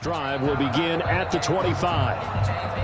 Drive will begin at the 25.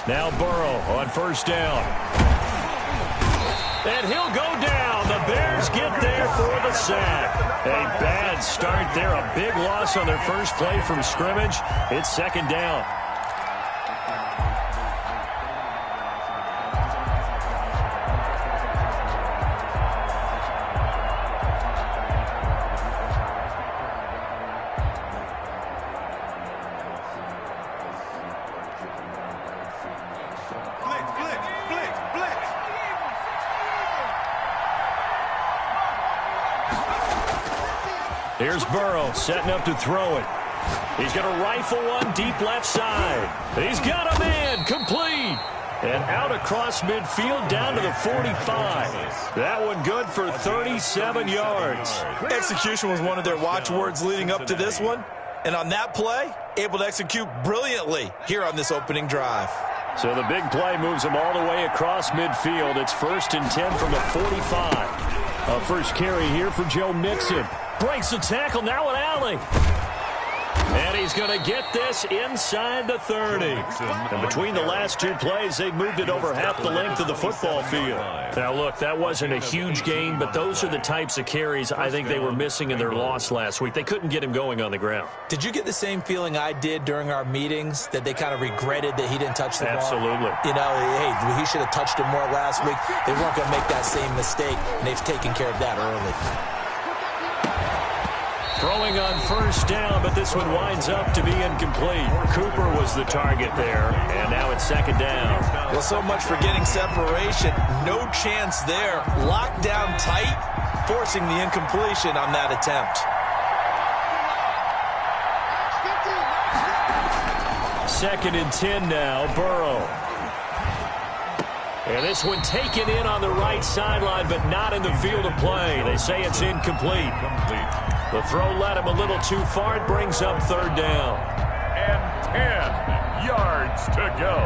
Now Burrow on first down. And he'll go down. The Bears get there for the sack. A bad start there. A big loss on their first play from scrimmage. It's second down. Here's Burrow setting up to throw it. He's going to rifle one deep left side. He's got a man complete. And out across midfield down to the 45. That one good for 37 yards. Execution was one of their watchwords leading up to this one. And on that play, able to execute brilliantly here on this opening drive. So the big play moves him all the way across midfield. It's 1st and 10 from the 45. A first carry here for Joe Mixon. Breaks the tackle, now an alley. And he's going to get this inside the 30. And between the last two plays, they've moved it over half the length of the football field. Now, look, that wasn't a huge gain, but those are the types of carries I think they were missing in their loss last week. They couldn't get him going on the ground. Did you get the same feeling I did during our meetings, that they kind of regretted that he didn't touch the ball? Absolutely. You know, hey, he should have touched it more last week. They weren't going to make that same mistake, and they've taken care of that early. Throwing on first down, but this one winds up to be incomplete. Cooper was the target there, and now it's second down. Well, so much for getting separation. No chance there. Locked down tight, forcing the incompletion on that attempt. Second and 10 now, Burrow. And this one taken in on the right sideline, but not in the field of play. They say it's incomplete. The throw led him a little too far. It brings up third down. And 10 yards to go.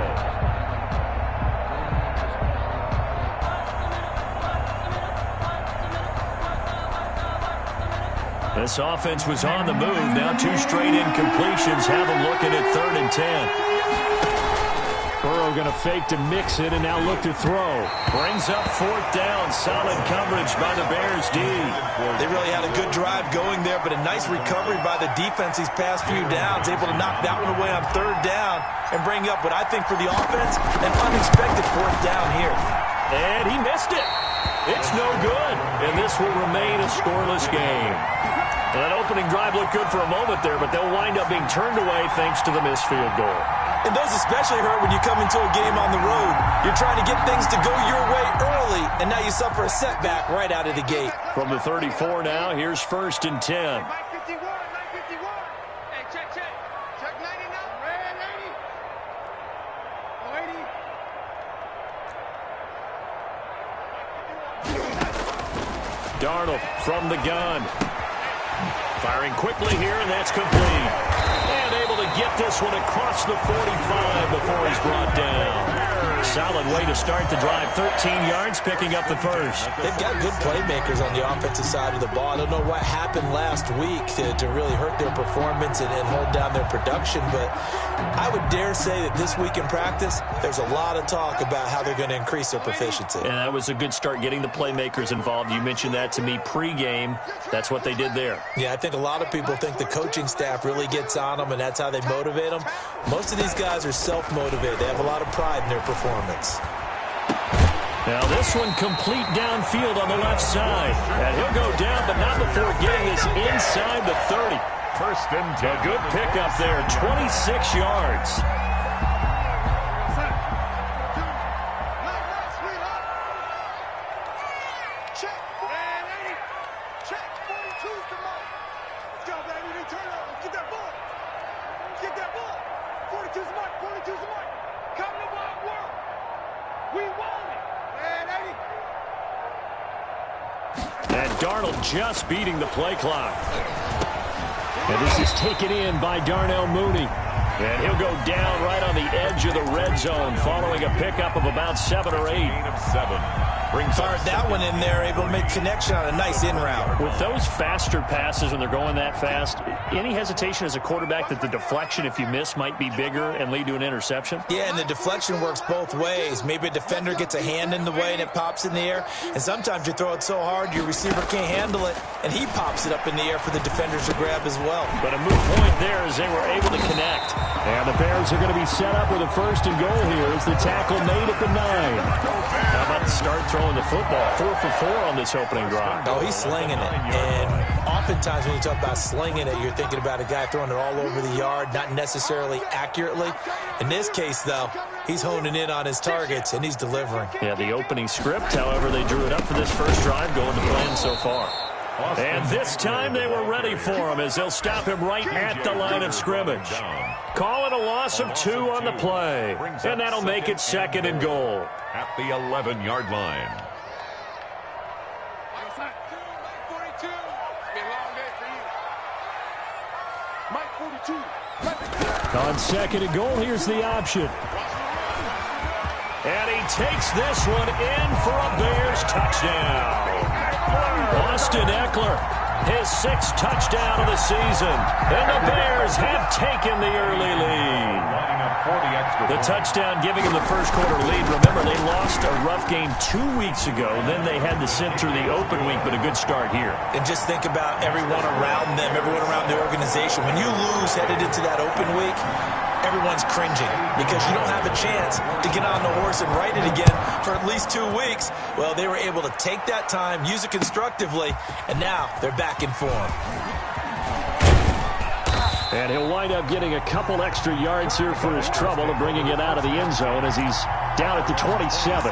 This offense was on the move. Now two straight incompletions have them looking at 3rd and 10. Burrow going to fake to mix it and now look to throw. Brings up 4th down. Solid coverage by the Bears D. They really had a good drive going there, but a nice recovery by the defense these past few downs. Able to knock that one away on 3rd down and bring up what I think for the offense, an unexpected 4th down here. And he missed it. It's no good. And this will remain a scoreless game. Well, that opening drive looked good for a moment there, but they'll wind up being turned away thanks to the missed field goal. And those especially hurt when you come into a game on the road. You're trying to get things to go your way early, and now you suffer a setback right out of the gate. From the 34 now, here's 1st and 10. Mike 51, Mike 51. Hey, check. Check 99. Red 80. Darnold from the gun. Firing quickly here, and that's complete. And able to get this one across the 45 before he's brought down. Solid way to start the drive. 13 yards, picking up the first. They've got good playmakers on the offensive side of the ball. I don't know what happened last week to really hurt their performance and hold down their production, but I would dare say that this week in practice, there's a lot of talk about how they're going to increase their proficiency. And that was a good start, getting the playmakers involved. You mentioned that to me pregame. That's what they did there. Yeah, I think a lot of people think the coaching staff really gets on them, and that's how they motivate them. Most of these guys are self-motivated. They have a lot of pride in their performance. Now this one complete downfield on the left side. And he'll go down, but not before getting this inside the 30. First and 10. A good pickup there, 26 yards. And Darnold just beating the play clock. And this is taken in by Darnell Mooney. And he'll go down right on the edge of the red zone following a pickup of about 7 or 8. Of 7. Fired that one in there, able to make connection on a nice in route. With those faster passes when they're going that fast, any hesitation as a quarterback that the deflection, if you miss, might be bigger and lead to an interception? Yeah, and the deflection works both ways. Maybe a defender gets a hand in the way and it pops in the air. And sometimes you throw it so hard your receiver can't handle it, and he pops it up in the air for the defenders to grab as well. But a moot point there as they were able to connect. And the Bears are going to be set up with a first and goal here as the tackle made at the 9. How about the start throwing the football? 4 for 4 on this opening drive. Oh, he's slinging it. And oftentimes when you talk about slinging it, you're thinking about a guy throwing it all over the yard, not necessarily accurately. In this case, though, he's honing in on his targets, and he's delivering. Yeah, the opening script, however, they drew it up for this first drive, going to plan so far. And this time they were ready for him as they'll stop him right at the line of scrimmage. Call it a loss of 2 on the play. And that'll make it 2nd and goal. At the 11-yard line. On 2nd and goal, here's the option. And he takes this one in for a Bears touchdown. Austin Eckler, his 6th touchdown of the season. And the Bears have taken the early lead. The touchdown giving him the first quarter lead. Remember, they lost a rough game 2 weeks ago. Then they had to sit through the open week, but a good start here. And just think about everyone around them, everyone around the organization. When you lose headed into that open week, everyone's cringing because you don't have a chance to get on the horse and ride it again for at least 2 weeks. Well, they were able to take that time, use it constructively, and now they're back in form. And he'll wind up getting a couple extra yards here for his trouble of bringing it out of the end zone as he's down at the 27.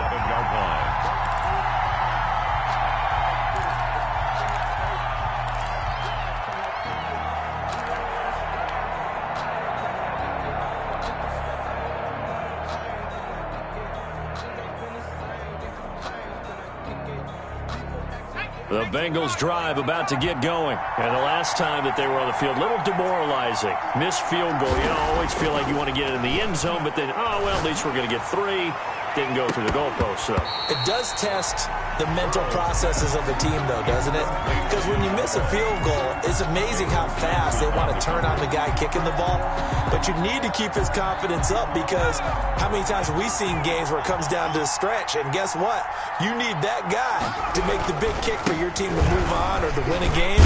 The Bengals drive about to get going. And the last time that they were on the field, a little demoralizing. Missed field goal. You always feel like you want to get it in the end zone, but then, oh, well, at least we're going to get 3. Didn't go through the goalpost, so. It does test the mental processes of the team, though, doesn't it? Because when you miss a field goal, it's amazing how fast they want to turn on the guy kicking the ball. But you need to keep his confidence up because how many times have we seen games where it comes down to the stretch? And guess what? You need that guy to make the big kick for your team to move on or to win a game.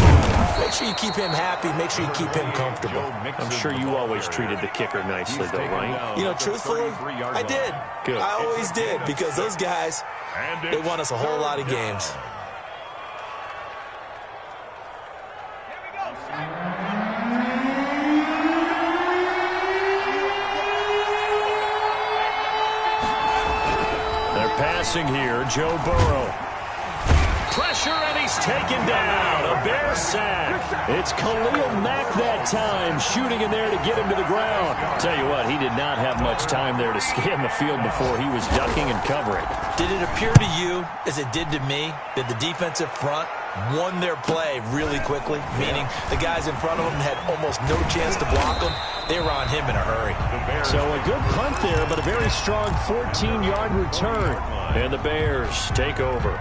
Make sure you keep him happy. Make sure you keep him comfortable. I'm sure you always treated the kicker nicely, though, right? You know, truthfully, I did. Good. I always did because those guys, they won us a whole lot of games. They're passing here. Joe Burrow. Pressure, and he's taken down. A Bear sack. It's Khalil Mack that time, shooting in there to get him to the ground. Tell you what, he did not have much time there to scan the field before he was ducking and covering. Did it appear to you, as it did to me, that the defensive front won their play really quickly? Meaning the guys in front of them had almost no chance to block them. They were on him in a hurry. So a good punt there, but a very strong 14-yard return. And the Bears take over.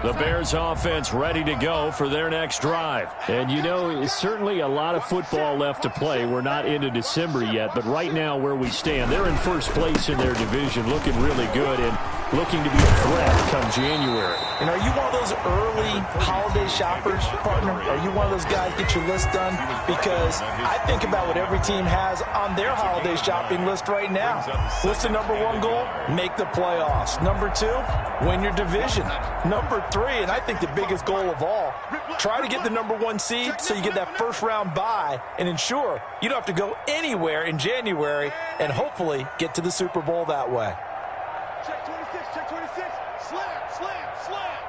The Bears offense ready to go for their next drive. And, you know, certainly a lot of football left to play. We're not into December yet, but right now where we stand, they're in first place in their division, looking really good. And looking to be a threat come January. And are you one of those early holiday shoppers, partner? Are you one of those guys get your list done? Because I think about what every team has on their holiday shopping list right now. What's the number one goal? Make the playoffs. Number two, win your division. Number three, and I think the biggest goal of all, try to get the number one seed so you get that first round bye and ensure you don't have to go anywhere in January and hopefully get to the Super Bowl that way. Check 26, check 26. Slam, slam, slam.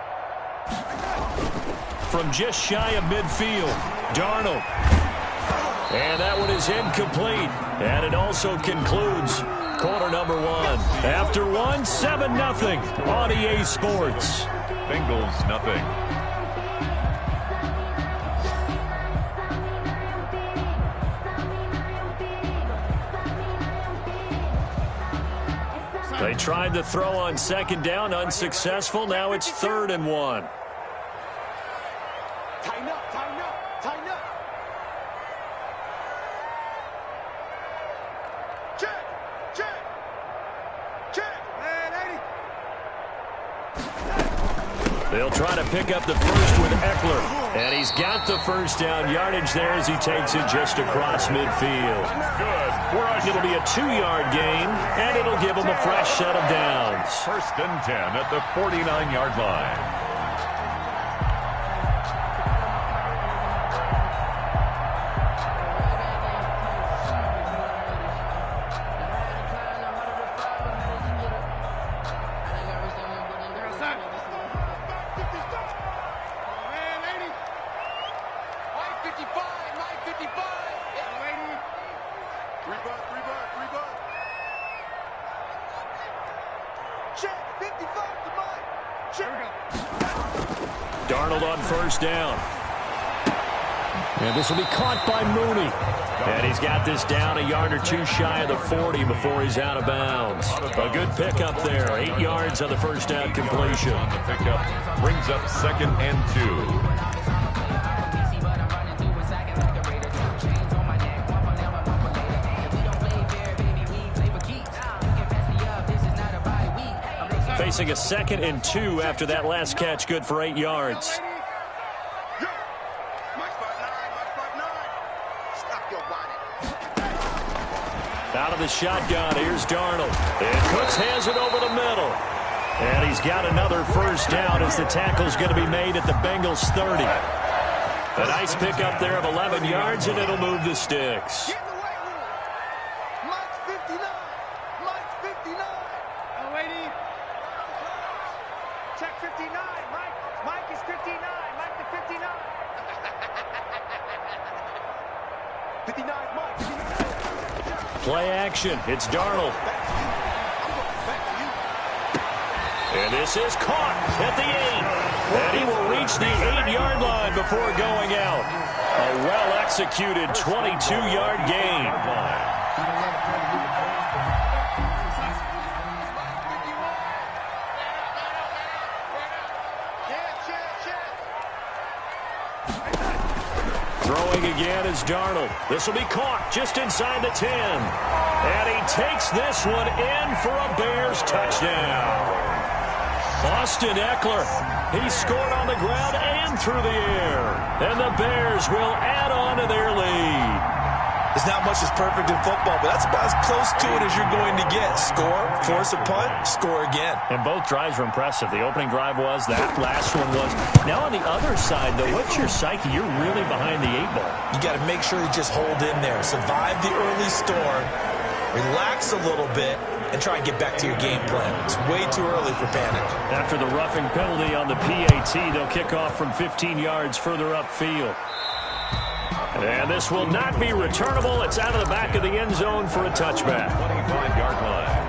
From just shy of midfield, Darnold. And that one is incomplete. And it also concludes quarter number one. After one, 7-0 on EA Sports. Bengals nothing. They tried to throw on second down, unsuccessful. Now it's 3rd and 1. Tighten up, tighten up, tighten up. Check, check, check. Man, 80. They'll try to pick up the first with Eckler. And he's got the first down yardage there as he takes it just across midfield. Good. It'll be a 2-yard gain, and it'll give him a fresh set of downs. 1st and 10 at the 49-yard line. Man, 80. Mike 55, Mike 55. 3 bucks, 3 bucks, 3 bucks. Check, 55 to Mike. Check. Darnold on first down. And this will be caught by Mooney. And he's got this down a yard or two shy of the 40 before he's out of bounds. A good pickup there. 8 yards on the first down completion. On the pickup brings up 2nd and 2. Facing a 2nd and 2 after that last catch, good for 8 yards. Out of the shotgun, here's Darnold. And Cooks has it over the middle. And he's got another first down as the tackle's going to be made at the Bengals 30. A nice pickup there of 11 yards, and it'll move the sticks. Get in the weight room. Mike's 59. Mike's 59. Oh, 80. Check 59. Mike is 59. Mike the 59. 59 Mike. 59. Play action. It's Darnold. And this is caught at the 8. And he will reach the 8-yard line before going out. A well-executed 22-yard gain. Throwing again is Darnold. This will be caught just inside the 10. And he takes this one in for a Bears touchdown. Austin Eckler, he scored on the ground and through the air. And the Bears will add on to their lead. There's not much that's perfect in football, but that's about as close to it as you're going to get. Score, force a punt, score again. And both drives were impressive. The opening drive was, that last one was. Now on the other side, though, what's your psyche? You're really behind the 8 ball. You got to make sure you just hold in there. Survive the early storm, relax a little bit, and try and get back to your game plan. It's way too early for panic. After the roughing penalty on the PAT, they'll kick off from 15 yards further upfield. And this will not be returnable. It's out of the back of the end zone for a touchback. 25-yard line.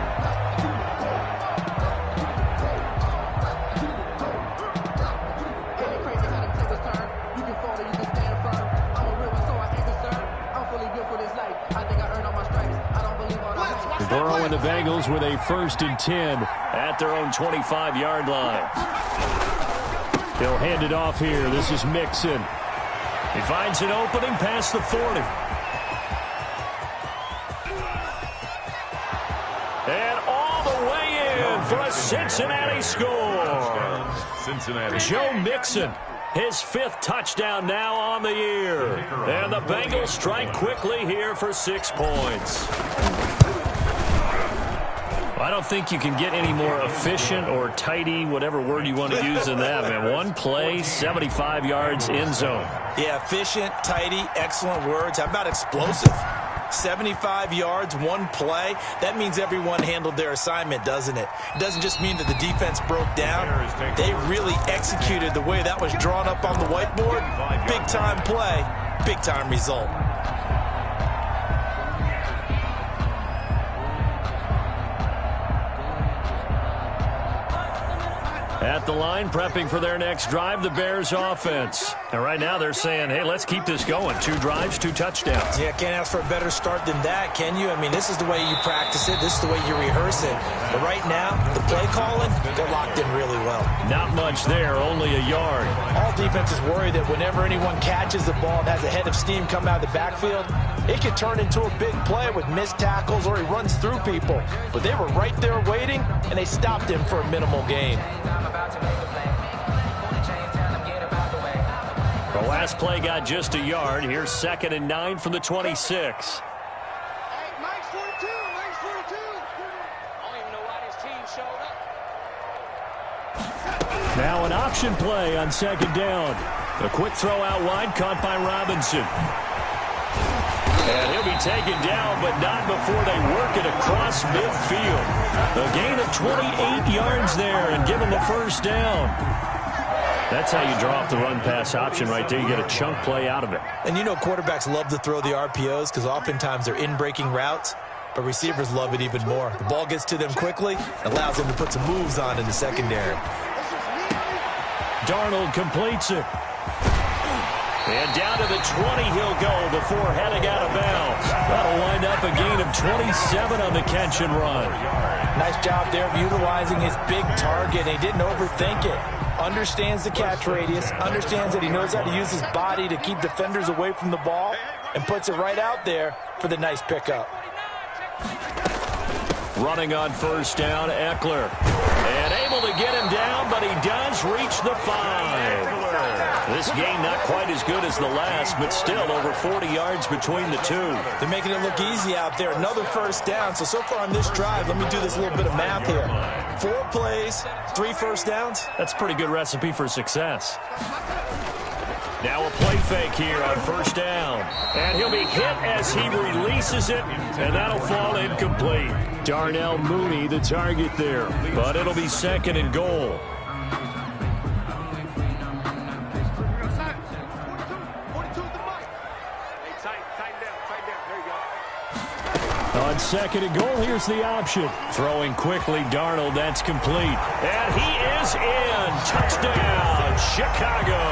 Burrow and the Bengals with a 1st and 10 at their own 25-yard line. They'll hand it off here. This is Mixon. He finds an opening past the 40. And all the way in for a Cincinnati score. Cincinnati. Joe Mixon, his 5th touchdown now on the year. And the Bengals strike quickly here for 6 points. I don't think you can get any more efficient or tidy, whatever word you want to use in that, man. One play, 75 yards, end zone. Yeah, efficient, tidy, excellent words. How about explosive? 75 yards, one play. That means everyone handled their assignment, doesn't it? It doesn't just mean that the defense broke down. They really executed the way that was drawn up on the whiteboard. Big-time play, big-time result. At the line, prepping for their next drive, the Bears offense. And right now they're saying, hey, let's keep this going. 2 drives, 2 touchdowns. Yeah, can't ask for a better start than that, can you? I mean, this is the way you practice it. This is the way you rehearse it. But right now, the play calling, they're locked in really well. Not much there, only a yard. All defenses worry that whenever anyone catches the ball and has a head of steam come out of the backfield, it could turn into a big play with missed tackles or he runs through people. But they were right there waiting, and they stopped him for a minimal gain. The last play got just a yard. Here's 2nd and 9 from the 26. Hey, Mike's 42. Mike's 42. I don't even know why this team showed up. Now an option play on 2nd down. A quick throw out wide, caught by Robinson. And he'll be taken down, but not before they work it across midfield. A gain of 28 yards there and give him the first down. That's how you draw up the run-pass option right there. You get a chunk play out of it. And you know quarterbacks love to throw the RPOs because oftentimes they're in-breaking routes, but receivers love it even more. The ball gets to them quickly, allows them to put some moves on in the secondary. Darnold completes it. And down to the 20 he'll go before heading out of bounds. That'll wind up a gain of 27 on the catch and run. Nice job there of utilizing his big target. He didn't overthink it. Understands the catch radius, understands that he knows how to use his body to keep defenders away from the ball, and puts it right out there for the nice pickup. Running on first down, Eckler. And able to get him down, but he does reach the 5. This game not quite as good as the last, but still over 40 yards between the two. They're making it look easy out there. Another first down. So far on this drive, let me do this little bit of math here. 4 plays, 3 first downs. That's a pretty good recipe for success. Now a play fake here on first down. And he'll be hit as he releases it, and that'll fall incomplete. Darnell Mooney, the target there. But it'll be 2nd and goal. On 2nd and goal, here's the option. Throwing quickly, Darnold, that's complete. And he is in. Touchdown, Chicago.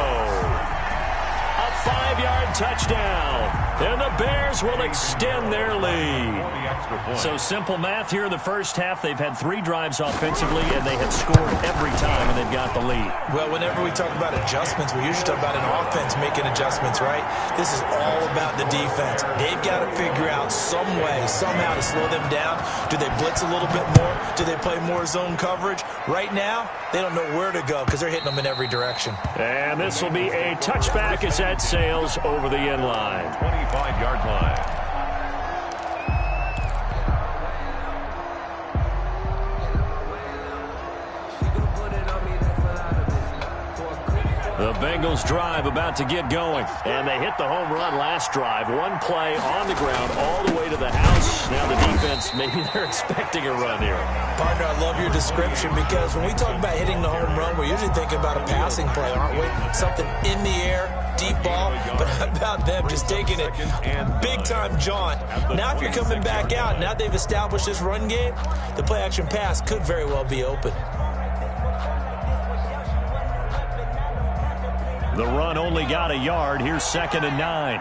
A 5-yard touchdown. And the Bears will extend their lead. So simple math here in the first half. They've had 3 drives offensively, and they have scored every time, and they've got the lead. Well, whenever we talk about adjustments, we usually talk about an offense making adjustments, right? This is all about the defense. They've got to figure out some way, somehow to slow them down. Do they blitz a little bit more? Do they play more zone coverage? Right now, they don't know where to go because they're hitting them in every direction. And this will be a touchback as that sails over the end line. 25-yard line. The Bengals drive about to get going. And they hit the home run last drive. 1 play on the ground all the way to the house. Now the defense, maybe they're expecting a run here. Partner, I love your description because when we talk about hitting the home run, we're usually thinking about a passing play, aren't we? Something in the air, deep ball. But how about them just taking it big-time jaunt? Now if you're coming back out, now they've established this run game, the play-action pass could very well be open. The run only got a yard. Here's 2nd and 9.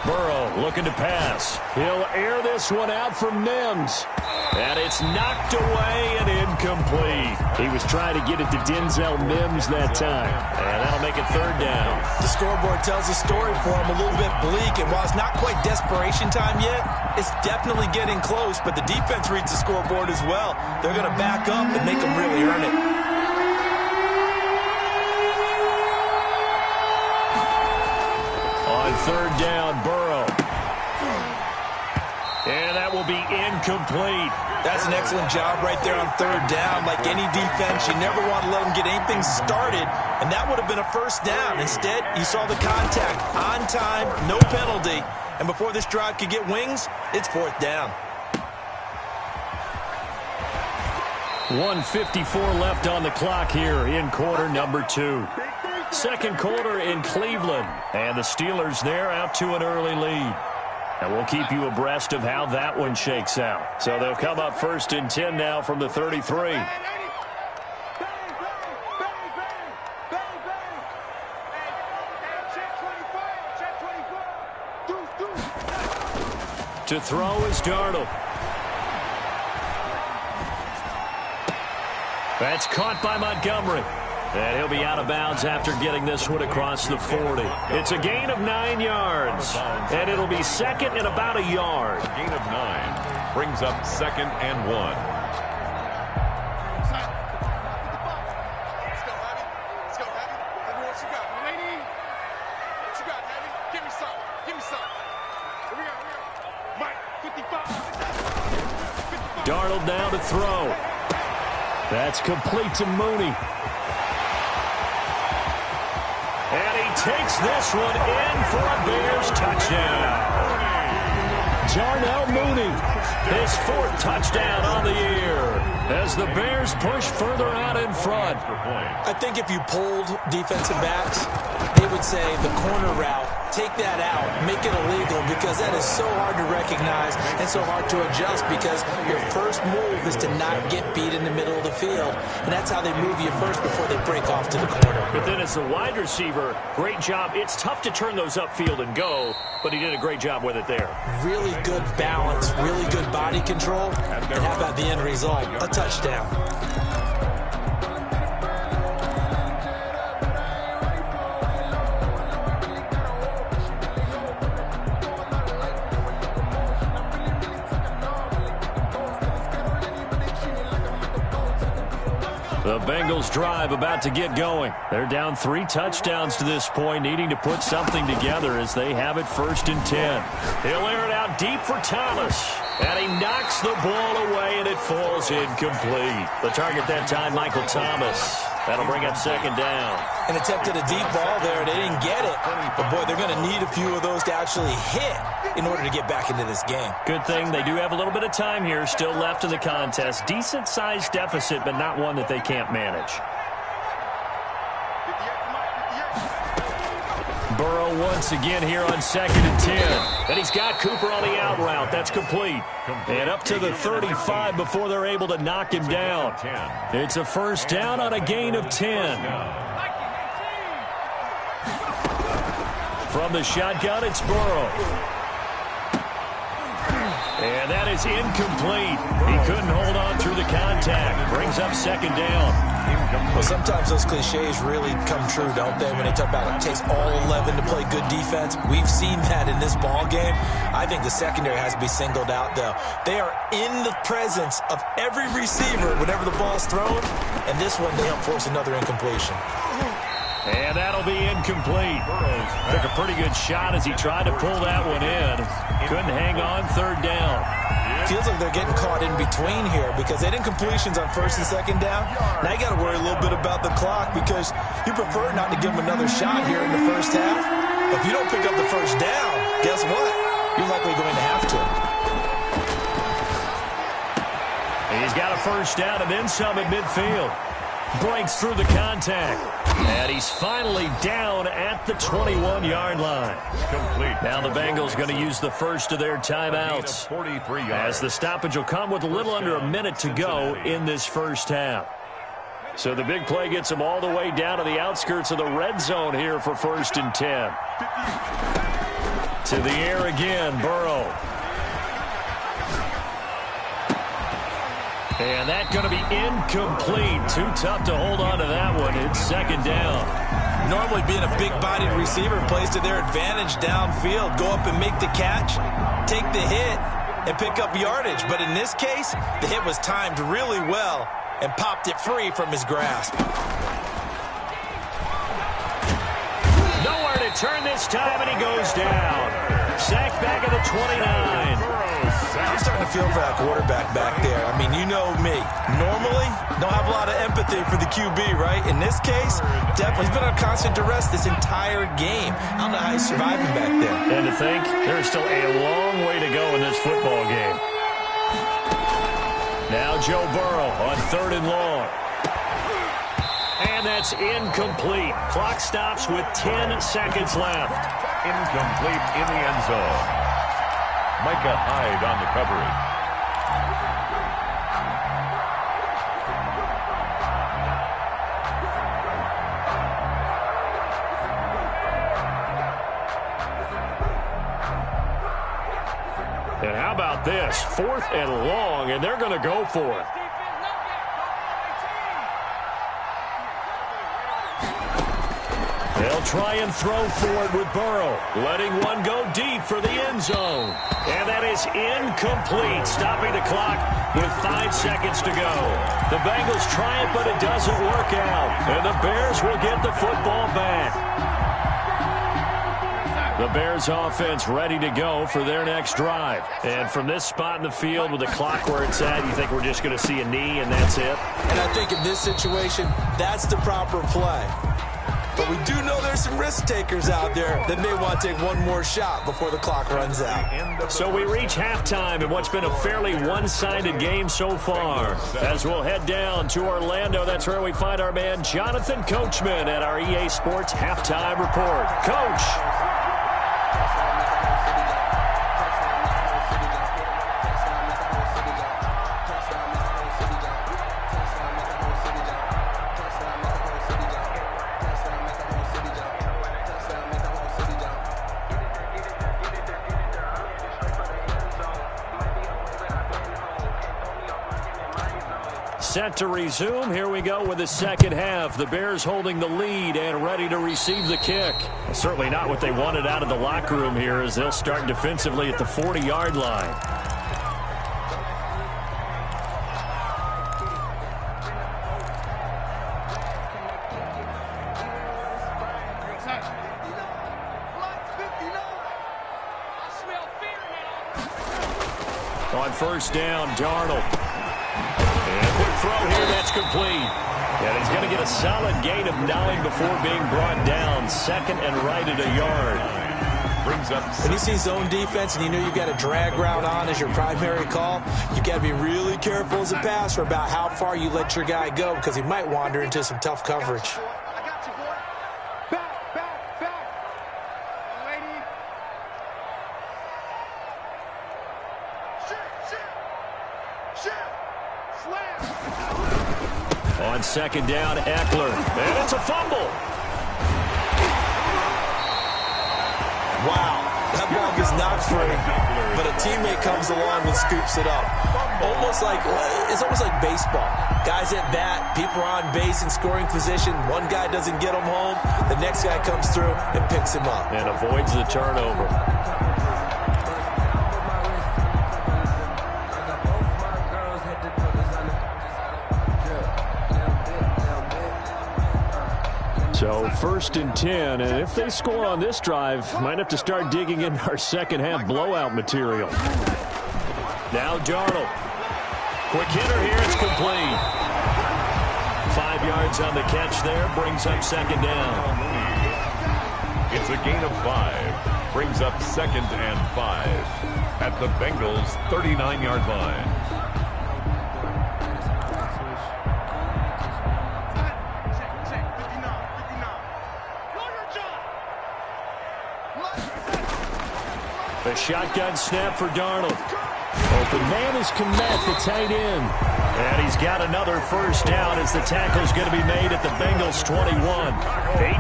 Burrow looking to pass. He'll air this one out for Mims. And it's knocked away and incomplete. He was trying to get it to Denzel Mims that time. And that'll make it third down. The scoreboard tells a story for him, a little bit bleak. And while it's not quite desperation time yet, it's definitely getting close. But the defense reads the scoreboard as well. They're going to back up and make them really earn it. On third down, Burrow. And that will be incomplete. That's an excellent job right there on third down. Like any defense, you never want to let them get anything started, and that would have been a first down. Instead, you saw the contact on time, no penalty, and before this drive could get wings, it's fourth down. 1:54 left on the clock here in quarter number 2. Second quarter in Cleveland, and the Steelers there out to an early lead. And we'll keep you abreast of how that one shakes out. So they'll come up first and 10 now from the 33. To throw is Darnold. That's caught by Montgomery. And he'll be out of bounds after getting this one across the 40. It's a gain of 9 yards. And it'll be second and about a yard. A gain of 9 brings up second and 1. Let's go, Heavy. Let's go, Heavy. Tell me what you got, lady. What you got, Heavy? Give me some. Give me some. Here we go. Mike, 55. Darnold now to throw. That's complete to Mooney. And he takes this one in for a Bears touchdown. Darnell Mooney, his 4th touchdown on the year as the Bears push further out in front. I think if you polled defensive backs, they would say the corner route, take that out, make it illegal, because that is so hard to recognize and so hard to adjust, because your first move is to not get beat in the middle of the field, and that's how they move you first before they break off to the corner. But then as a wide receiver, great job. It's tough to turn those upfield and go, but he did a great job with it there. Really good balance, really good body control, and how about the end result? A touchdown. The Bengals drive about to get going. They're down 3 touchdowns to this point, needing to put something together as they have it first and 10. He'll air it out deep for Thomas. And he knocks the ball away, and it falls incomplete. The target that time, Michael Thomas. That'll bring up second down. An attempt at a deep ball there. They didn't get it. But, boy, they're going to need a few of those to actually hit in order to get back into this game. Good thing they do have a little bit of time here still left in the contest. Decent-sized deficit, but not one that they can't manage. Burrow once again here on second and 10. And he's got Cooper on the out route. That's complete. And up to the 35 before they're able to knock him down. It's a first down on a gain of 10. From the shotgun, it's Burrow. And that is incomplete. He couldn't hold on through the contact. Brings up second down. Well, sometimes those cliches really come true, don't they? When they talk about it takes all 11 to play good defense. We've seen that in this ball game. I think the secondary has to be singled out, though. They are in the presence of every receiver whenever the ball's thrown. And this one, they help force another incompletion. And that'll be incomplete. Took a pretty good shot as he tried to pull that one in. Couldn't hang on third down. Feels like they're getting caught in between here because they did incompletions on first and second down. Now you got to worry a little bit about the clock because you prefer not to give them another shot here in the first half. But if you don't pick up the first down, guess what? You're likely going to have to. He's got a first down and then some at midfield. Breaks through the contact. And he's finally down at the 21-yard line. Complete. Now the Bengals going to use the first of their timeouts. 43 yards. As the stoppage will come with a little under a minute to go in this first half. So the big play gets them all the way down to the outskirts of the red zone here for first and 10. To the air again, Burrow. And that's going to be incomplete. Too tough to hold on to that one. It's second down. Normally being a big-bodied receiver plays to their advantage downfield. Go up and make the catch, take the hit, and pick up yardage. But in this case, the hit was timed really well and popped it free from his grasp. Nowhere to turn this time, and he goes down. Sacked back at the 29. I'm starting to feel for that quarterback back there. I mean, you know me. Normally, don't have a lot of empathy for the QB, right? In this case, definitely he's been on constant duress this entire game. I don't know how he's surviving back there. And to think, there's still a long way to go in this football game. Now Joe Burrow on 3rd and long. And that's incomplete. Clock stops with 10 seconds left. Incomplete in the end zone. Micah Hyde on the coverage. And how about this? 4th and long, and they're going to go for it. They'll try and throw for it with Burrow, letting one go deep for the end zone. And that is incomplete, stopping the clock with 5 seconds to go. The Bengals try it, but it doesn't work out. And the Bears will get the football back. The Bears offense ready to go for their next drive. And from this spot in the field with the clock where it's at, you think we're just going to see a knee and that's it? And I think in this situation, that's the proper play. But we do know there's some risk takers out there that may want to take one more shot before the clock runs out. So we reach halftime in what's been a fairly one-sided game so far. As we'll head down to Orlando, that's where we find our man Jonathan Coachman at our EA Sports Halftime Report. Coach. Set to resume. Here we go with the second half. The Bears holding the lead and ready to receive the kick. Certainly not what they wanted out of the locker room here as they'll start defensively at the 40-yard line. On first down, Darnold. Throw here, that's complete. And he's going to get a solid gain of 9 before being brought down. 2nd and right at a yard. Brings up. When you see zone defense and you know you've got a drag route on as your primary call, you've got to be really careful as a passer about how far you let your guy go because he might wander into some tough coverage. On second down, Eckler. And it's a fumble. Wow, that ball gets knocked free, but a teammate comes along and scoops it up. It's almost like baseball. Guys at bat, people are on base in scoring position. One guy doesn't get him home. The next guy comes through and picks him up. And avoids the turnover. So 1st and 10, and if they score on this drive, might have to start digging into our second half blowout material. Now Darnold. Quick hitter here, it's complete. 5 yards on the catch there, brings up second down. It's a gain of 5. Brings up 2nd and 5 at the Bengals' 39-yard line. A shotgun snap for Darnold. Open man is Kmet, the tight end. And he's got another first down as the tackle's going to be made at the Bengals' 21.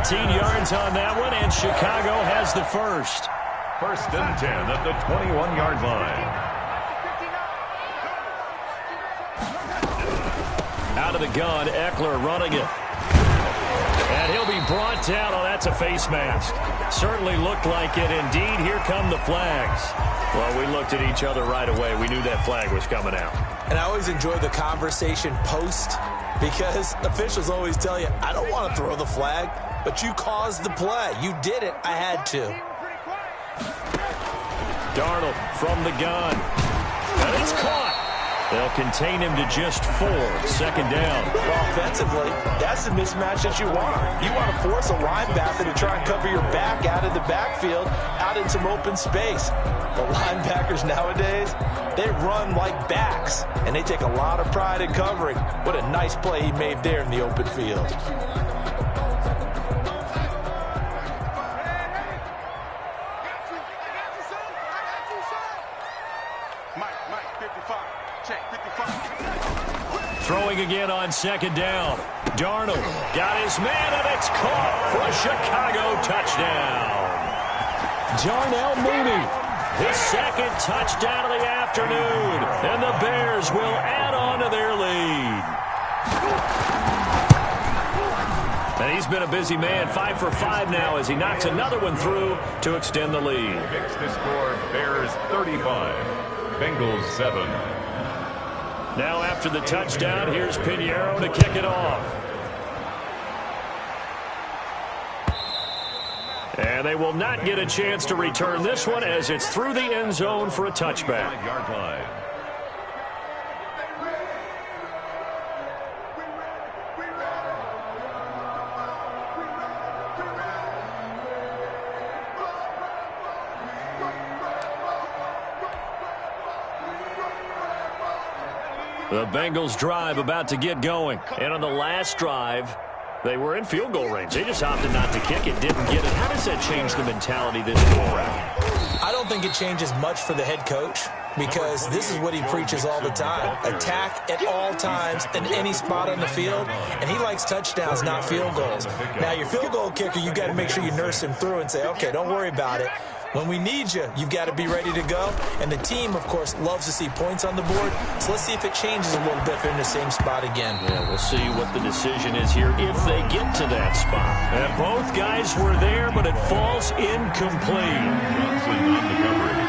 18 yards on that one, and Chicago has the first. First and 10 at the 21-yard line. Out of the gun, Eckler running it. And he'll be brought down. Oh, that's a face mask. Certainly looked like it. Indeed, here come the flags. Well, we looked at each other right away. We knew that flag was coming out. And I always enjoy the conversation post because officials always tell you, I don't want to throw the flag, but you caused the play. You did it. I had to. Darnold from the gun. And it's caught. They'll contain him to just 4. Second down. Well, offensively, that's the mismatch that you want. You want to force a linebacker to try and cover your back out of the backfield, out in some open space. The linebackers nowadays, they run like backs, and they take a lot of pride in covering. What a nice play he made there in the open field. Mike, 55. Check, 55. Throwing again on second down. Darnold got his man, and it's caught for a Chicago touchdown. Darnell Mooney, his second touchdown of the afternoon, and the Bears will add on to their lead. And he's been a busy man, 5 for 5 now as he knocks another one through to extend the lead. Makes the score Bears 35, Bengals 7. Now after the touchdown, here's Pinheiro to kick it off. And they will not get a chance to return this one as it's through the end zone for a touchback. 5-yard line. The Bengals drive about to get going. And on the last drive, they were in field goal range. They just opted not to kick it, didn't get it. How does that change the mentality this go around? I don't think it changes much for the head coach because this is what he preaches all the time. Attack at all times in any spot on the field, and he likes touchdowns, not field goals. Now, your field goal kicker, you've got to make sure you nurse him through and say, okay, don't worry about it. When we need you, you've got to be ready to go. And the team, of course, loves to see points on the board. So let's see if it changes a little bit if they're in the same spot again. Yeah, we'll see what the decision is here if they get to that spot. And both guys were there, but it falls incomplete. Johnson on the coverage.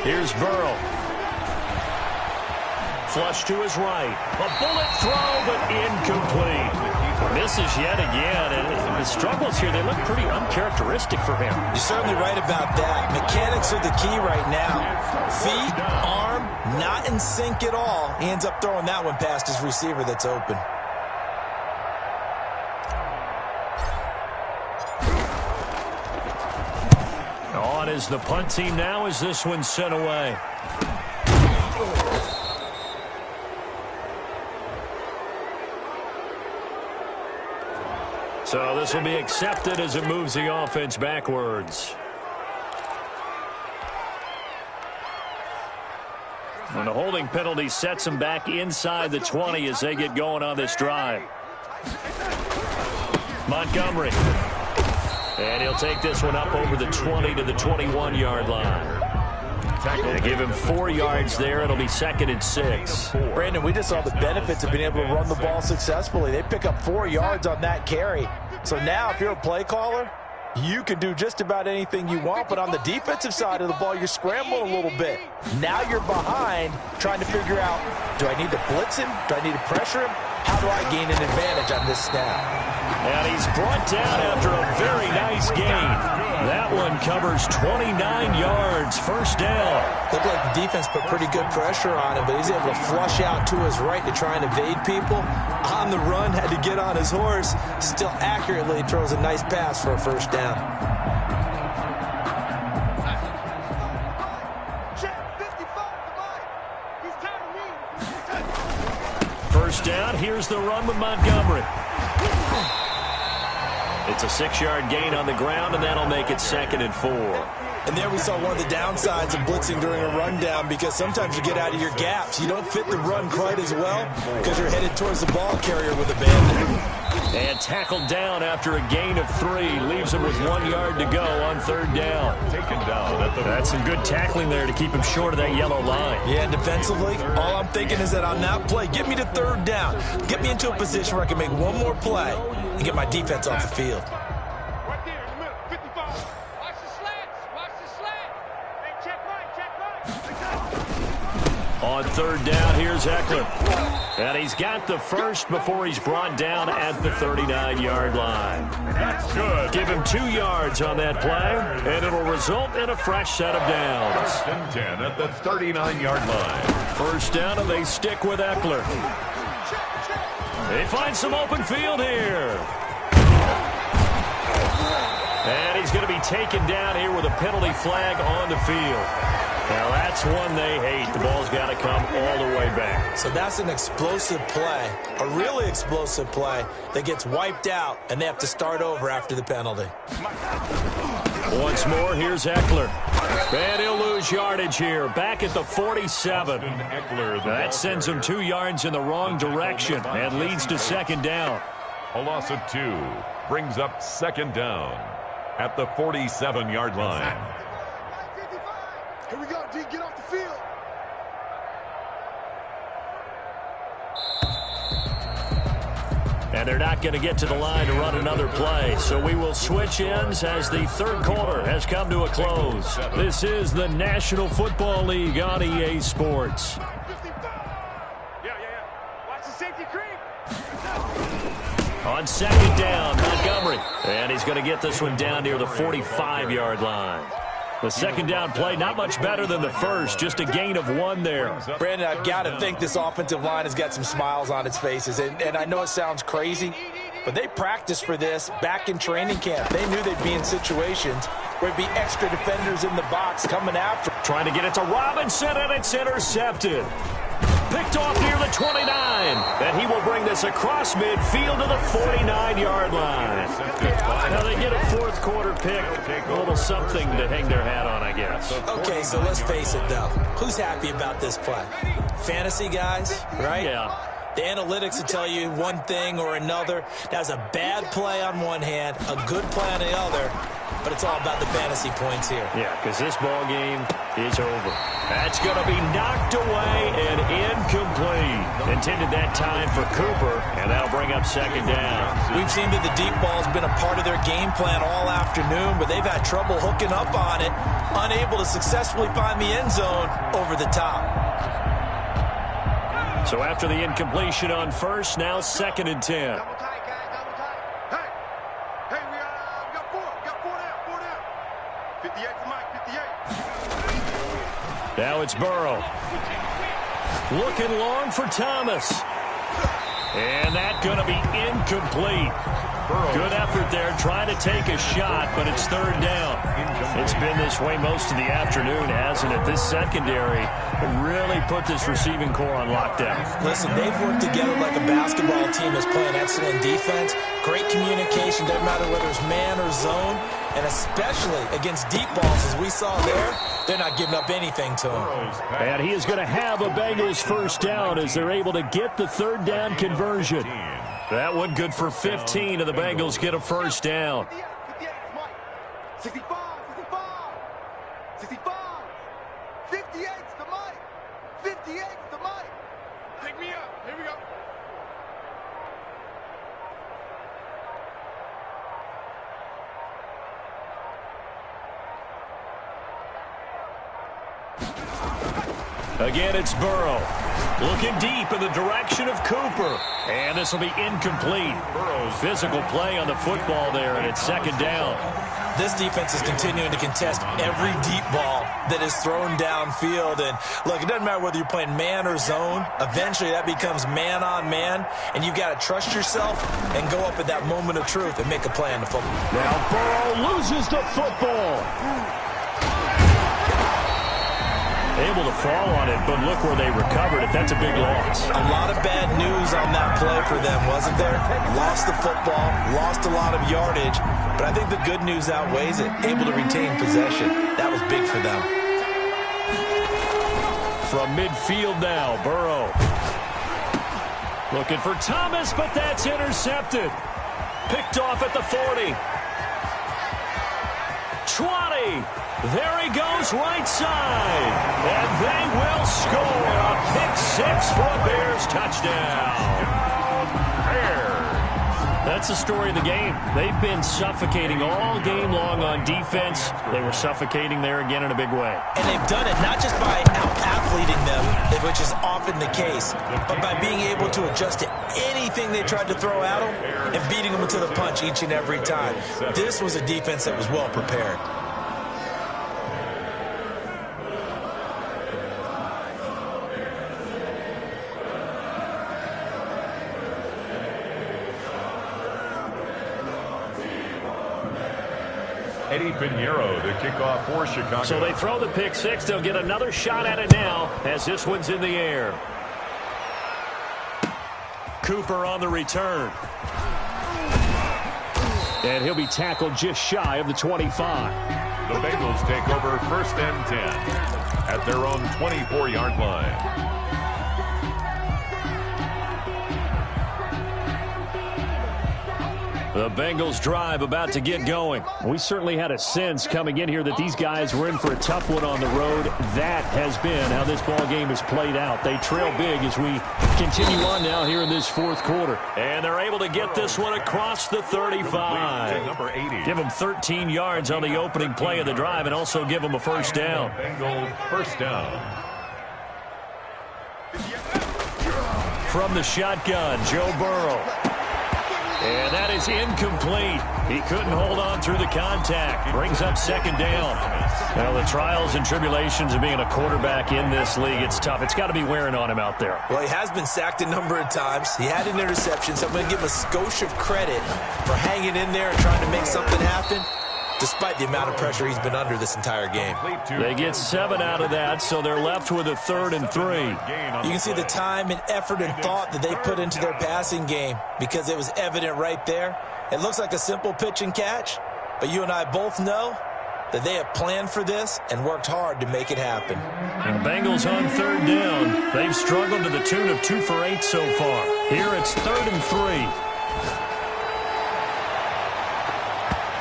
Here's Burrow. Flush to his right. A bullet throw, but incomplete. Misses yet again. And the struggles here, they look pretty uncharacteristic for him. You're certainly right about that. Mechanics are the key right now. Feet, arm, not in sync at all. He ends up throwing that one past his receiver that's open. On is the punt team now as this one's sent away. So this will be accepted as it moves the offense backwards. And the holding penalty sets them back inside the 20 as they get going on this drive. Montgomery. And he'll take this one up over the 20 to the 21-yard line. They give him 4 yards there. It'll be 2nd and 6. Brandon, we just saw the benefits of being able to run the ball successfully. They pick up 4 yards on that carry. So now if you're a play caller, you can do just about anything you want. But on the defensive side of the ball, you're scrambling a little bit. Now you're behind trying to figure out, do I need to blitz him? Do I need to pressure him? How do I gain an advantage on this snap? And he's brought down after a very nice gain. That one covers 29 yards, first down. Looked like the defense put pretty good pressure on him, but he's able to flush out to his right to try and evade people. On the run, had to get on his horse. Still accurately throws a nice pass for a first down. First down, here's the run with Montgomery. It's a 6-yard gain on the ground, and that'll make it 2nd and 4. And there we saw one of the downsides of blitzing during a rundown, because sometimes you get out of your gaps. You don't fit the run quite as well because you're headed towards the ball carrier with abandon. And tackled down after a gain of 3. Leaves him with 1 yard to go on 3rd down. Taken down at the... That's some good tackling there to keep him short of that yellow line. Yeah, and defensively, all I'm thinking is that on that play, get me to 3rd down. Get me into a position where I can make one more play and get my defense off the field. Right there in the middle, 55. Watch the slants. Watch the slant. Hey, check right, check right. On 3rd down, here's Eckler. And he's got the first before he's brought down at the 39-yard line. That's good. Give him 2 yards on that play, and it'll result in a fresh set of downs. 1st and 10 at the 39-yard line. 1st down, and they stick with Eckler. They find some open field here. And he's going to be taken down here with a penalty flag on the field. Now, that's one they hate. The ball's got to come all the way back. So that's an explosive play, a really explosive play that gets wiped out, and they have to start over after the penalty. Once more, here's Eckler. And he'll lose yardage here, back at the 47. That sends him 2 yards in the wrong direction and leads to 2nd down. A loss of 2 brings up 2nd down at the 47-yard line. Here we go, D. Get off the field. And they're not going to get to the line to run another play. So we will switch ends as the 3rd quarter has come to a close. This is the National Football League on EA Sports. 55. Yeah. Watch the safety creep. On 2nd down, Montgomery. And he's going to get this one down near the 45-yard line. The 2nd down play, not much better than the first, just a gain of 1 there. Brandon, I've got to think this offensive line has got some smiles on its faces. And I know it sounds crazy, but they practiced for this back in training camp. They knew they'd be in situations where there'd be extra defenders in the box coming after. Trying to get it to Robinson, and it's intercepted. Picked off near the 29. And he will bring this across midfield to the 49-yard line. Now they get a 4th quarter pick. A little something to hang their hat on, I guess. Okay, so let's face it, though. Who's happy about this play? Fantasy guys, right? Yeah. The analytics will tell you one thing or another. That's a bad play on one hand, a good play on the other, but it's all about the fantasy points here. Yeah, because this ball game is over. That's going to be knocked away and incomplete. Intended that time for Cooper, and that'll bring up 2nd down. We've seen that the deep ball's been a part of their game plan all afternoon, but they've had trouble hooking up on it, unable to successfully find the end zone over the top. So after the incompletion on 1st, now 2nd and 10. Double tight, guys, double tight. Hey, we got 4. We got 4 down. 58 for Mike, 58. Now it's Burrow. Looking long for Thomas. And that's going to be incomplete. Good effort there, trying to take a shot, but it's 3rd down. It's been this way most of the afternoon, hasn't it? This secondary really put this receiving core on lockdown. Listen, they've worked together like a basketball team that's playing excellent defense. Great communication, doesn't matter whether it's man or zone, and especially against deep balls, as we saw there, they're not giving up anything to him. And he is going to have a Bengals 1st down as they're able to get the 3rd down conversion. That one good for 15, and the Bengals get a 1st down. 58 for Mike. 65. 58 to Mike. 58 to Mike. Pick me up. Here we go. Again, it's Burrow. Looking deep in the direction of Cooper. And this will be incomplete. Physical play on the football there, and it's 2nd down. This defense is continuing to contest every deep ball that is thrown downfield. And, look, it doesn't matter whether you're playing man or zone. Eventually, that becomes man on man, and you've got to trust yourself and go up at that moment of truth and make a play on the football. Now Burrow loses the football. Able to fall on it, but look where they recovered it. That's a big loss. A lot of bad news on that play for them, wasn't there? Lost the football, lost a lot of yardage, but I think the good news outweighs it. Able to retain possession. That was big for them. From midfield now, Burrow. Looking for Thomas, but that's intercepted. Picked off at the 40. 20. There he goes, right side. And they will score a pick-6 for a Bears touchdown. That's the story of the game. They've been suffocating all game long on defense. They were suffocating there again in a big way. And they've done it not just by out-athleting them, which is often the case, but by being able to adjust to anything they tried to throw at them and beating them to the punch each and every time. This was a defense that was well prepared. Eddie Pinheiro to kick off for Chicago. So they throw the pick-6. They'll get another shot at it now as this one's in the air. Cooper on the return. And he'll be tackled just shy of the 25. The Bengals take over 1st and 10 at their own 24-yard line. The Bengals drive about to get going. We certainly had a sense coming in here that these guys were in for a tough one on the road. That has been how this ball game has played out. They trail big as we continue on now here in this 4th quarter. And they're able to get this one across the 35. Number 80. Give them 13 yards on the opening play of the drive and also give them a first down. Bengals first down. From the shotgun, Joe Burrow. And that is incomplete. He couldn't hold on through the contact. Brings up 2nd down. Now, the trials and tribulations of being a quarterback in this league, it's tough. It's got to be wearing on him out there. Well, he has been sacked a number of times. He had an interception, so I'm going to give him a skosh of credit for hanging in there and trying to make something happen, despite the amount of pressure he's been under this entire game. They get 7 out of that, so they're left with a 3rd and 3. You can see the time and effort and thought that they put into their passing game because it was evident right there. It looks like a simple pitch and catch, but you and I both know that they have planned for this and worked hard to make it happen. And the Bengals on 3rd down. They've struggled to the tune of 2 for 8 so far. Here it's 3rd and 3.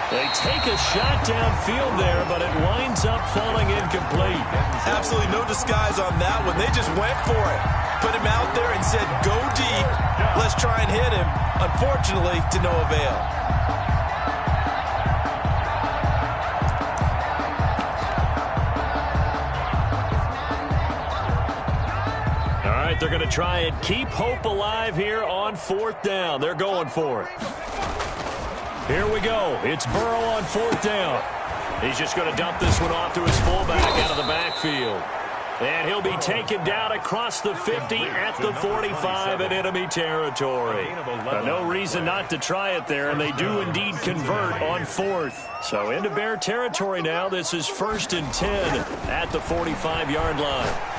They take a shot downfield there, but it winds up falling incomplete. Absolutely no disguise on that one. They just went for it. Put him out there and said, go deep. Let's try and hit him. Unfortunately, to no avail. All right, they're going to try and keep hope alive here on 4th down. They're going for it. Here we go. It's Burrow on 4th down. He's just going to dump this one off to his fullback out of the backfield. And he'll be taken down across the 50 at the 45 in enemy territory. No reason not to try it there, and they do indeed convert on 4th. So into Bear territory now. This is 1st and 10 at the 45-yard line.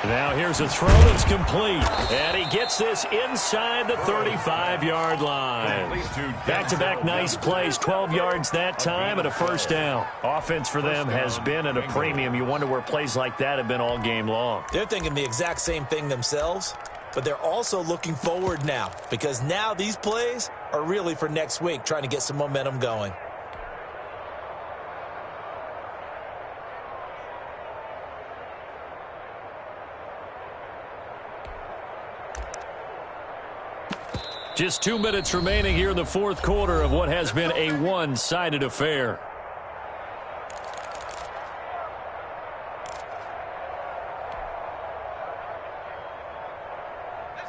Now here's a throw that's complete. And he gets this inside the 35-yard line. Back-to-back nice plays. 12 yards that time and a first down. Offense for them has been at a premium. You wonder where plays like that have been all game long. They're thinking the exact same thing themselves, but they're also looking forward now because now these plays are really for next week, trying to get some momentum going. Just 2 minutes remaining here in the 4th quarter of what has been a one-sided affair.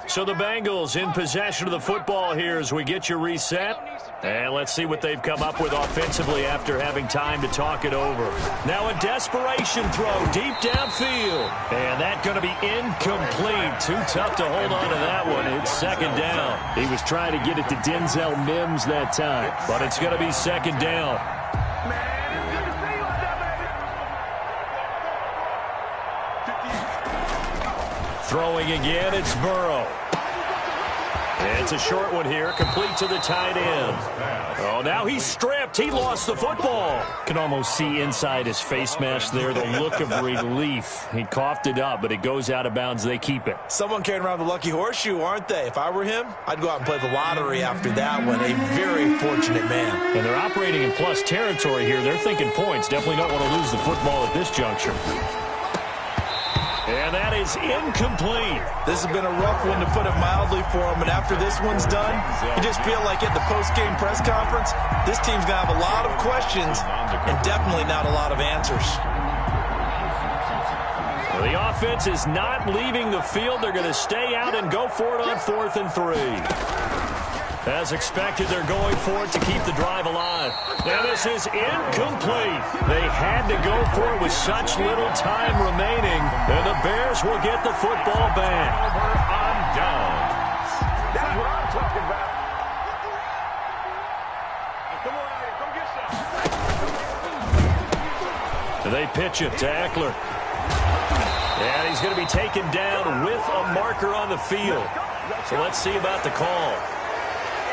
So the Bengals in possession of the football here as we get you reset. And let's see what they've come up with offensively after having time to talk it over. Now a desperation throw deep downfield. And that's going to be incomplete. Too tough to hold on to that one. It's 2nd down. He was trying to get it to Denzel Mims that time. But it's going to be 2nd down. Throwing again, it's Burrow. It's a short one here, complete to the tight end. Oh, now he's stripped. He lost the football. Can almost see inside his face mask there the look of relief. He coughed it up, but it goes out of bounds. They keep it. Someone carrying around the lucky horseshoe, aren't they? If I were him, I'd go out and play the lottery after that one. A very fortunate man. And they're operating in plus territory here. They're thinking points. Definitely don't want to lose the football at this juncture. And that is incomplete. This has been a rough one, to put it mildly, for him. And after this one's done, you just feel like at the post-game press conference, this team's going to have a lot of questions and definitely not a lot of answers. Well, the offense is not leaving the field. They're going to stay out and go for it on 4th and 3. As expected, they're going for it to keep the drive alive. Now this is incomplete. They had to go for it with such little time remaining, and the Bears will get the football back. On downs. That's what I'm talking about. Come on, Eddie, come get some. And they pitch it to Eckler. And he's going to be taken down with a marker on the field. So let's see about the call.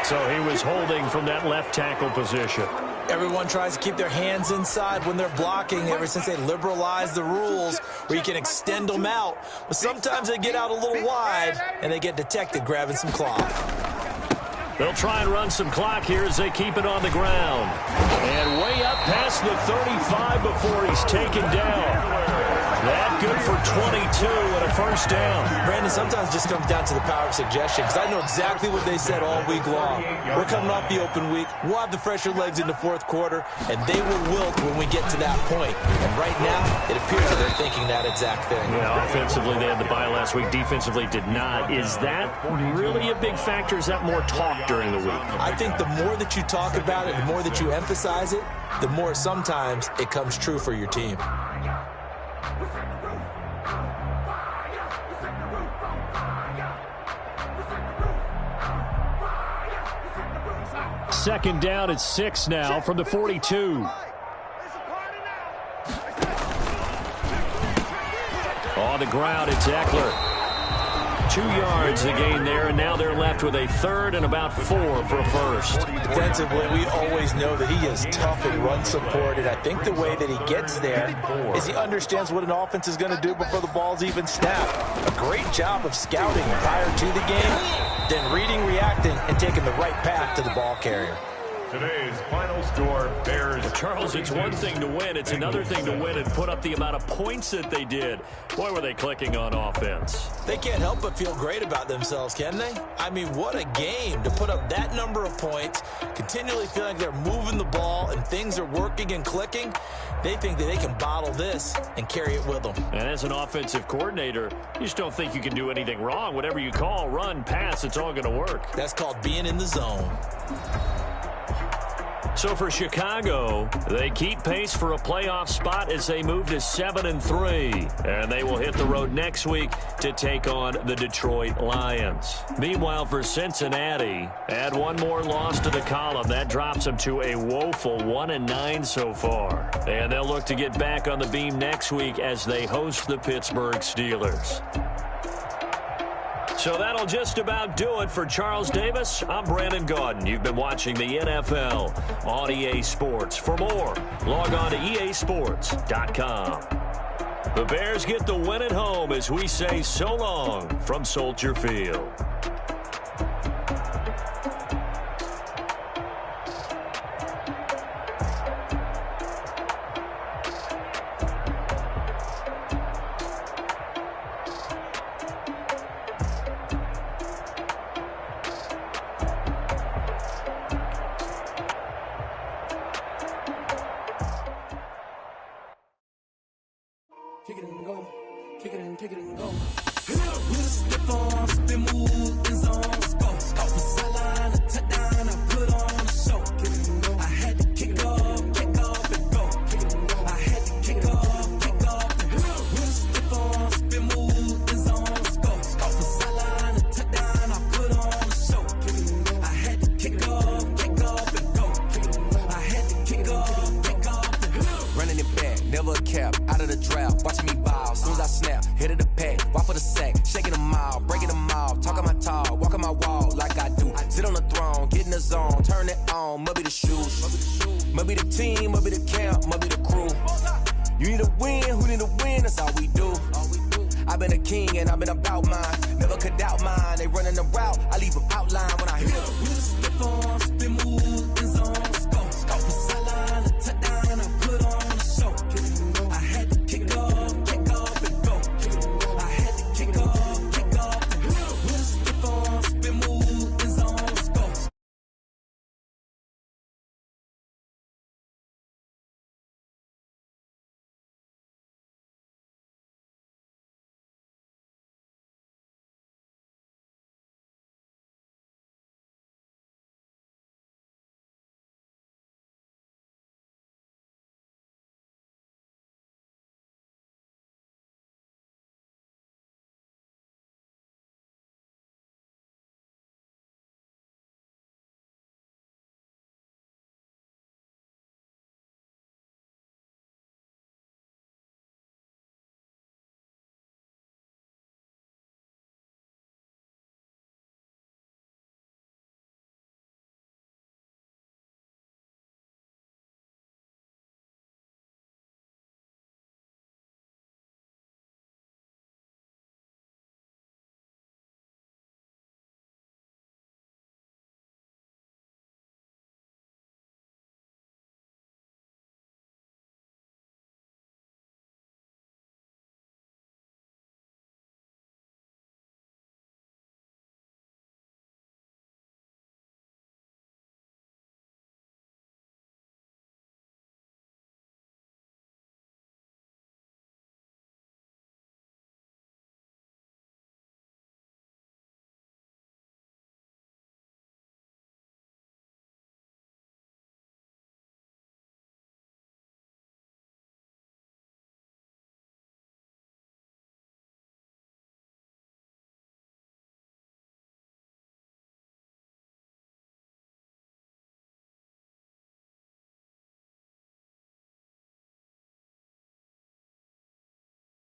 So he was holding from that left tackle position. Everyone tries to keep their hands inside when they're blocking ever since they liberalized the rules where you can extend them out. But sometimes they get out a little wide and they get detected grabbing some cloth. They'll try and run some clock here as they keep it on the ground. And way up past the 35 before he's taken down. That good for 22 and a first down. Brandon, sometimes it just comes down to the power of suggestion, because I know exactly what they said all week long. We're coming off the open week. We'll have the fresher legs in the fourth quarter, and they will wilt when we get to that point. And right now, it appears that they're thinking that exact thing. Yeah, offensively, they had the bye last week. Defensively, did not. Is that really a big factor? Is that more talk during the week? I think the more that you talk about it, the more that you emphasize it, the more sometimes it comes true for your team. Second down at 6 now from the 42. On the ground, it's Eckler. 2 yards the gain there, and now they're left with a third and about 4 for a first. Defensively, we always know that he is tough in run support, and I think the way that he gets there is he understands what an offense is going to do before the ball's even snapped. A great job of scouting prior to the game, then reading, reacting, and taking the right path to the ball carrier. Today's final score, Bears. Well, Charles, it's one thing to win. It's another thing to win and put up the amount of points that they did. Boy, were they clicking on offense. They can't help but feel great about themselves, can they? I mean, what a game to put up that number of points, continually feeling like they're moving the ball and things are working and clicking. They think that they can bottle this and carry it with them. And as an offensive coordinator, you just don't think you can do anything wrong. Whatever you call, run, pass, it's all going to work. That's called being in the zone. So for Chicago, they keep pace for a playoff spot as they move to 7-3. And they will hit the road next week to take on the Detroit Lions. Meanwhile, for Cincinnati, add one more loss to the column. That drops them to a woeful 1-9 so far. And they'll look to get back on the beam next week as they host the Pittsburgh Steelers. So that'll just about do it for Charles Davis. I'm Brandon Gaudin. You've been watching the NFL on EA Sports. For more, log on to easports.com. The Bears get the win at home as we say so long from Soldier Field. Kick it and go. Kick it and go. With a stiff arm, spin move. my wall like I do. Sit on the throne, get in the zone, turn it on. Must be the shoes, must be the team, must be the camp, must be the crew. You need a win, who need a win? That's all we do. I've been a king and I've been about mine. Never could doubt mine. They running the route, I leave them outline when I hit them.